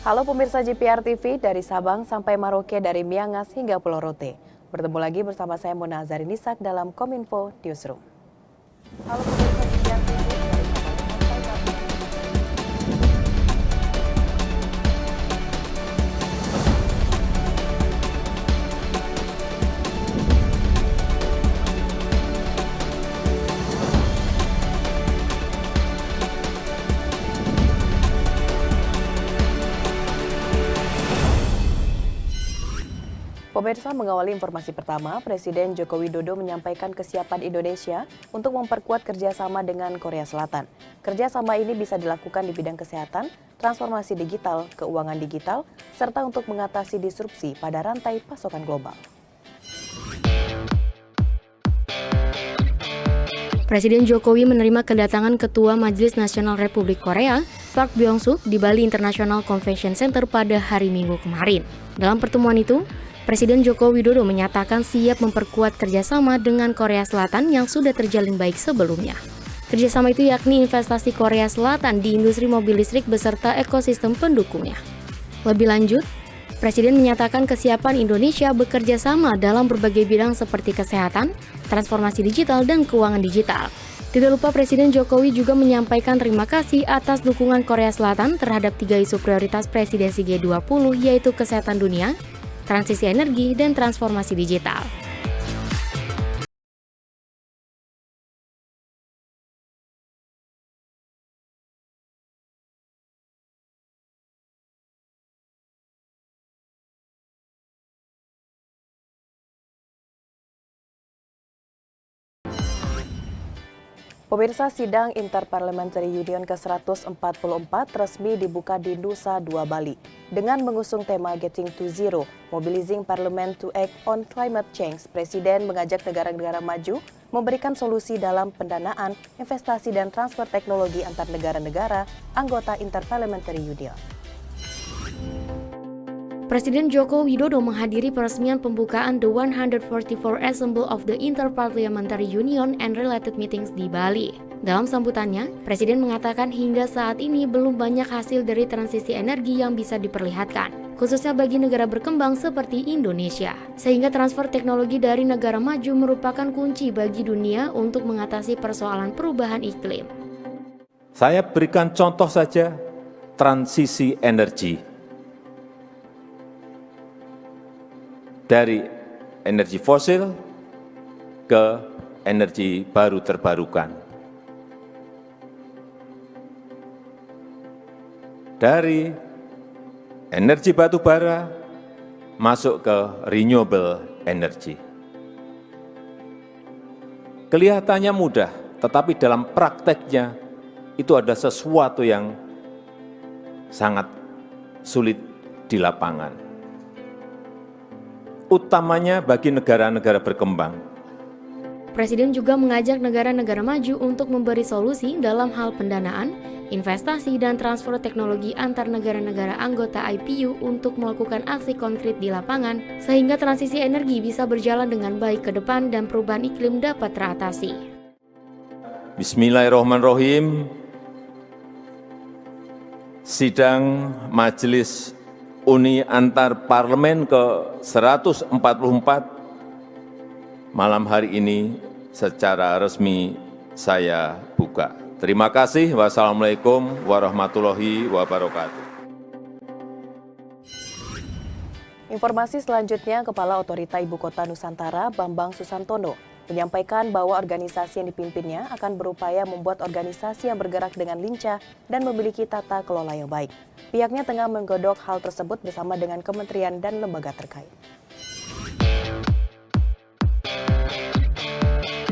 Halo pemirsa JPR TV, dari Sabang sampai Maroke, dari Miangas hingga Pulau Rote. Bertemu lagi bersama saya Mona Azharinisak dalam Kominfo Newsroom. Halo pemirsa JPR TV, dari Sabang sampai Maroke. Pemirsa, mengawali informasi pertama, Presiden Joko Widodo menyampaikan kesiapan Indonesia untuk memperkuat kerjasama dengan Korea Selatan. Kerjasama ini bisa dilakukan di bidang kesehatan, transformasi digital, keuangan digital, serta untuk mengatasi disrupsi pada rantai pasokan global. Presiden Jokowi menerima kedatangan Ketua Majelis Nasional Republik Korea, Park Byung-suk, di Bali International Convention Center pada hari Minggu kemarin. Dalam pertemuan itu, Presiden Joko Widodo menyatakan siap memperkuat kerjasama dengan Korea Selatan yang sudah terjalin baik sebelumnya. Kerjasama itu yakni investasi Korea Selatan di industri mobil listrik beserta ekosistem pendukungnya. Lebih lanjut, Presiden menyatakan kesiapan Indonesia bekerja sama dalam berbagai bidang seperti kesehatan, transformasi digital, dan keuangan digital. Tidak lupa Presiden Jokowi juga menyampaikan terima kasih atas dukungan Korea Selatan terhadap 3 isu prioritas presidensi G20 yaitu kesehatan dunia, transisi energi, dan transformasi digital. Pemirsa, sidang Interparliamentary Union ke-144 resmi dibuka di Nusa Dua Bali dengan mengusung tema Getting to Zero, Mobilizing Parliament to Act on Climate Change. Presiden mengajak negara-negara maju memberikan solusi dalam pendanaan, investasi, dan transfer teknologi antar negara-negara anggota Interparliamentary Union. Presiden Joko Widodo menghadiri peresmian pembukaan The 144 Assembly of the Interparliamentary Union and Related Meetings di Bali. Dalam sambutannya, Presiden mengatakan hingga saat ini belum banyak hasil dari transisi energi yang bisa diperlihatkan, khususnya bagi negara berkembang seperti Indonesia. Sehingga transfer teknologi dari negara maju merupakan kunci bagi dunia untuk mengatasi persoalan perubahan iklim. Saya berikan contoh saja, transisi energi. Dari energi fosil ke energi baru terbarukan. Dari energi batu bara masuk ke renewable energy. Kelihatannya mudah, tetapi dalam prakteknya itu ada sesuatu yang sangat sulit di lapangan. Utamanya bagi negara-negara berkembang. Presiden juga mengajak negara-negara maju untuk memberi solusi dalam hal pendanaan, investasi, dan transfer teknologi antar negara-negara anggota IPU untuk melakukan aksi konkret di lapangan, sehingga transisi energi bisa berjalan dengan baik ke depan dan perubahan iklim dapat teratasi. Bismillahirrahmanirrahim. Sidang Majelis Uni Antar Parlemen ke-144 malam hari ini secara resmi saya buka. Terima kasih. Wassalamualaikum warahmatullahi wabarakatuh. Informasi selanjutnya, Kepala Otorita Ibu Kota Nusantara Bambang Susantono menyampaikan bahwa organisasi yang dipimpinnya akan berupaya membuat organisasi yang bergerak dengan lincah dan memiliki tata kelola yang baik. Pihaknya tengah menggodok hal tersebut bersama dengan kementerian dan lembaga terkait.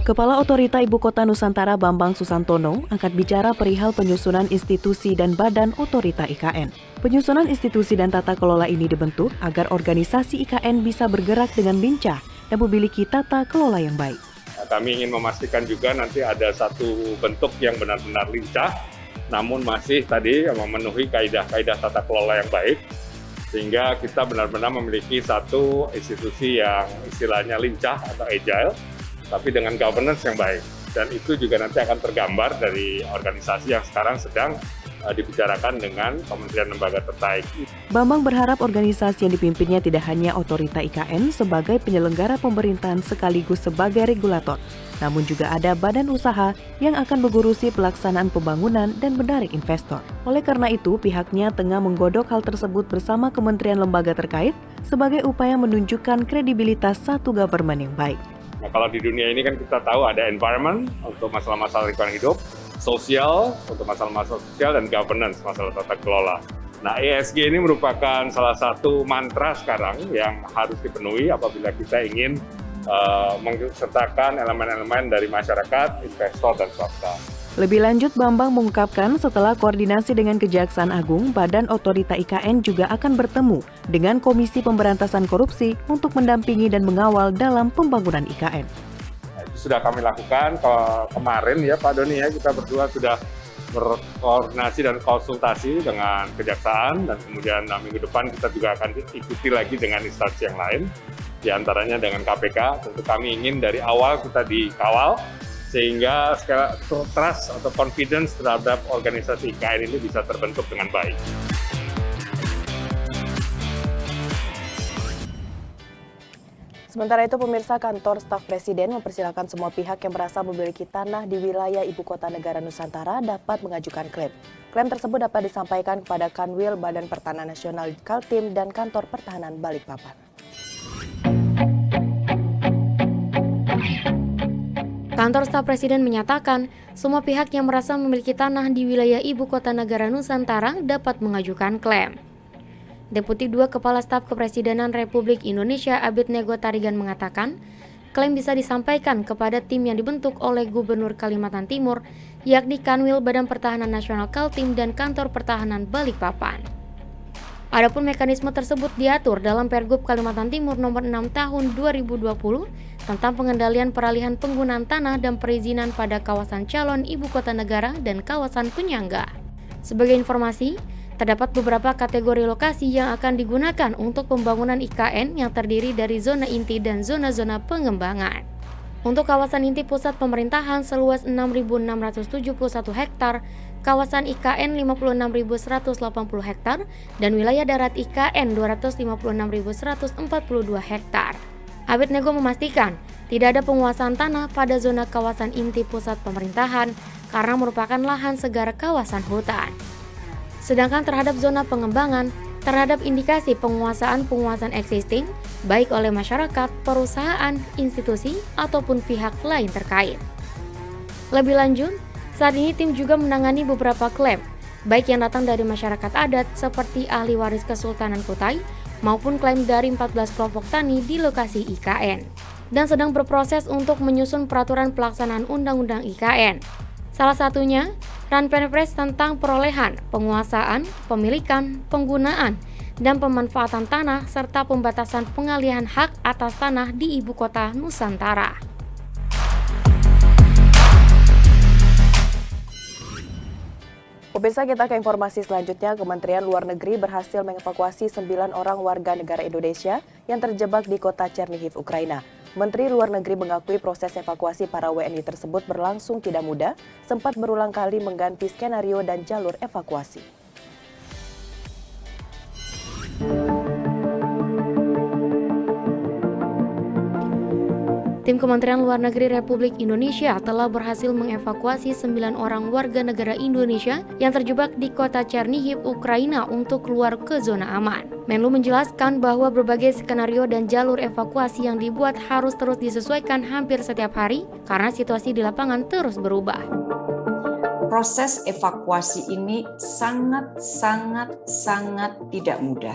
Kepala Otorita Ibu Kota Nusantara Bambang Susantono angkat bicara perihal penyusunan institusi dan badan Otorita IKN. Penyusunan institusi dan tata kelola ini dibentuk agar organisasi IKN bisa bergerak dengan lincah dan memiliki tata kelola yang baik. Kami ingin memastikan juga nanti ada satu bentuk yang benar-benar lincah, namun masih tadi memenuhi kaidah-kaidah tata kelola yang baik, sehingga kita benar-benar memiliki satu institusi yang istilahnya lincah atau agile, tapi dengan governance yang baik. Dan itu juga nanti akan tergambar dari organisasi yang sekarang sedang dibicarakan dengan kementerian lembaga terkait. Bambang berharap organisasi yang dipimpinnya tidak hanya otorita IKN sebagai penyelenggara pemerintahan sekaligus sebagai regulator, namun juga ada badan usaha yang akan mengurusi pelaksanaan pembangunan dan menarik investor. Oleh karena itu, pihaknya tengah menggodok hal tersebut bersama kementerian lembaga terkait sebagai upaya menunjukkan kredibilitas satu government yang baik. Nah, kalau di dunia ini kan kita tahu ada environment untuk masalah-masalah lingkungan hidup, sosial untuk masalah-masalah sosial, dan governance, masalah tata kelola. Nah, ESG ini merupakan salah satu mantra sekarang yang harus dipenuhi apabila kita ingin mengsertakan elemen-elemen dari masyarakat, investor, dan swasta. Lebih lanjut, Bambang mengungkapkan setelah koordinasi dengan Kejaksaan Agung, Badan Otorita IKN juga akan bertemu dengan Komisi Pemberantasan Korupsi untuk mendampingi dan mengawal dalam pembangunan IKN. Nah, itu sudah kami lakukan kemarin ya Pak Doni ya, kita berdua sudah berkoordinasi dan konsultasi dengan Kejaksaan, dan kemudian minggu depan kita juga akan ikuti lagi dengan instansi yang lain, diantaranya dengan KPK. Tentu kami ingin dari awal kita dikawal, sehingga trust atau confidence terhadap organisasi IKN ini bisa terbentuk dengan baik. Sementara itu, pemirsa, kantor staf Presiden mempersilahkan semua pihak yang merasa memiliki tanah di wilayah Ibu Kota Negara Nusantara dapat mengajukan klaim. Klaim tersebut dapat disampaikan kepada Kanwil Badan Pertanahan Nasional Kaltim dan Kantor Pertahanan Balikpapan. Kantor staf Presiden menyatakan, semua pihak yang merasa memiliki tanah di wilayah Ibu Kota Negara Nusantara dapat mengajukan klaim. Deputi 2 Kepala Staf Kepresidenan Republik Indonesia Abednego Tarigan mengatakan, klaim bisa disampaikan kepada tim yang dibentuk oleh Gubernur Kalimantan Timur, yakni Kanwil Badan Pertahanan Nasional Kaltim dan Kantor Pertahanan Balikpapan. Adapun mekanisme tersebut diatur dalam Pergub Kalimantan Timur Nomor 6 Tahun 2020 tentang pengendalian peralihan penggunaan tanah dan perizinan pada kawasan calon ibu kota negara dan kawasan penyangga. Sebagai informasi, terdapat beberapa kategori lokasi yang akan digunakan untuk pembangunan IKN yang terdiri dari zona inti dan zona-zona pengembangan. Untuk kawasan inti pusat pemerintahan seluas 6.671 hektar, kawasan IKN 56.180 hektar, dan wilayah darat IKN 256.142 hektar. Abednego memastikan tidak ada penguasaan tanah pada zona kawasan inti pusat pemerintahan karena merupakan lahan segara kawasan hutan. Sedangkan terhadap zona pengembangan, terhadap indikasi penguasaan existing, baik oleh masyarakat, perusahaan, institusi, ataupun pihak lain terkait. Lebih lanjut, saat ini tim juga menangani beberapa klaim, baik yang datang dari masyarakat adat seperti ahli waris Kesultanan Kutai, maupun klaim dari 14 kelompok tani di lokasi IKN, dan sedang berproses untuk menyusun peraturan pelaksanaan Undang-Undang IKN. Salah satunya, Ranperpres tentang perolehan, penguasaan, pemilikan, penggunaan, dan pemanfaatan tanah serta pembatasan pengalihan hak atas tanah di Ibu Kota Nusantara. Pemirsa, kita ke informasi selanjutnya. Kementerian Luar Negeri berhasil mengevakuasi 9 orang warga negara Indonesia yang terjebak di kota Chernihiv, Ukraina. Menteri Luar Negeri mengakui proses evakuasi para WNI tersebut berlangsung tidak mudah, sempat berulang kali mengganti skenario dan jalur evakuasi. Tim Kementerian Luar Negeri Republik Indonesia telah berhasil mengevakuasi 9 orang warga negara Indonesia yang terjebak di kota Chernihiv, Ukraina untuk keluar ke zona aman. Menlu menjelaskan bahwa berbagai skenario dan jalur evakuasi yang dibuat harus terus disesuaikan hampir setiap hari karena situasi di lapangan terus berubah. Proses evakuasi ini sangat tidak mudah.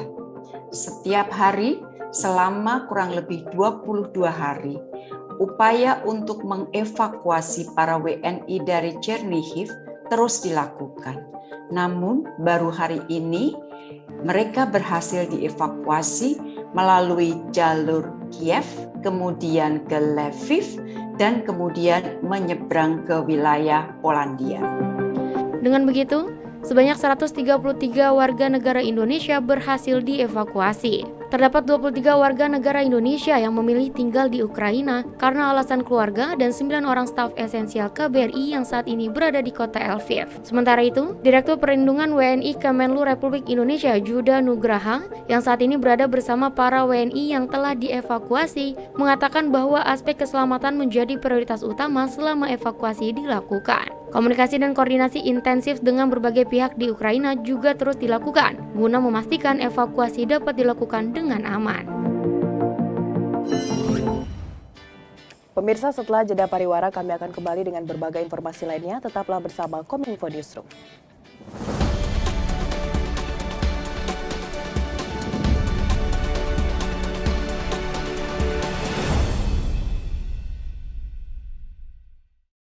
Setiap hari selama kurang lebih 22 hari, upaya untuk mengevakuasi para WNI dari Chernihiv terus dilakukan. Namun baru hari ini mereka berhasil dievakuasi melalui jalur Kiev, kemudian ke Lviv, dan kemudian menyeberang ke wilayah Polandia. Dengan begitu, sebanyak 133 warga negara Indonesia berhasil dievakuasi. Terdapat 23 warga negara Indonesia yang memilih tinggal di Ukraina karena alasan keluarga dan 9 orang staf esensial KBRI yang saat ini berada di kota Lviv. Sementara itu, Direktur Perlindungan WNI Kemenlu Republik Indonesia Juda Nugraha yang saat ini berada bersama para WNI yang telah dievakuasi mengatakan bahwa aspek keselamatan menjadi prioritas utama selama evakuasi dilakukan. Komunikasi dan koordinasi intensif dengan berbagai pihak di Ukraina juga terus dilakukan guna memastikan evakuasi dapat dilakukan dengan aman. Pemirsa, setelah jeda pariwara kami akan kembali dengan berbagai informasi lainnya. Tetaplah bersama Kominfo Newsroom.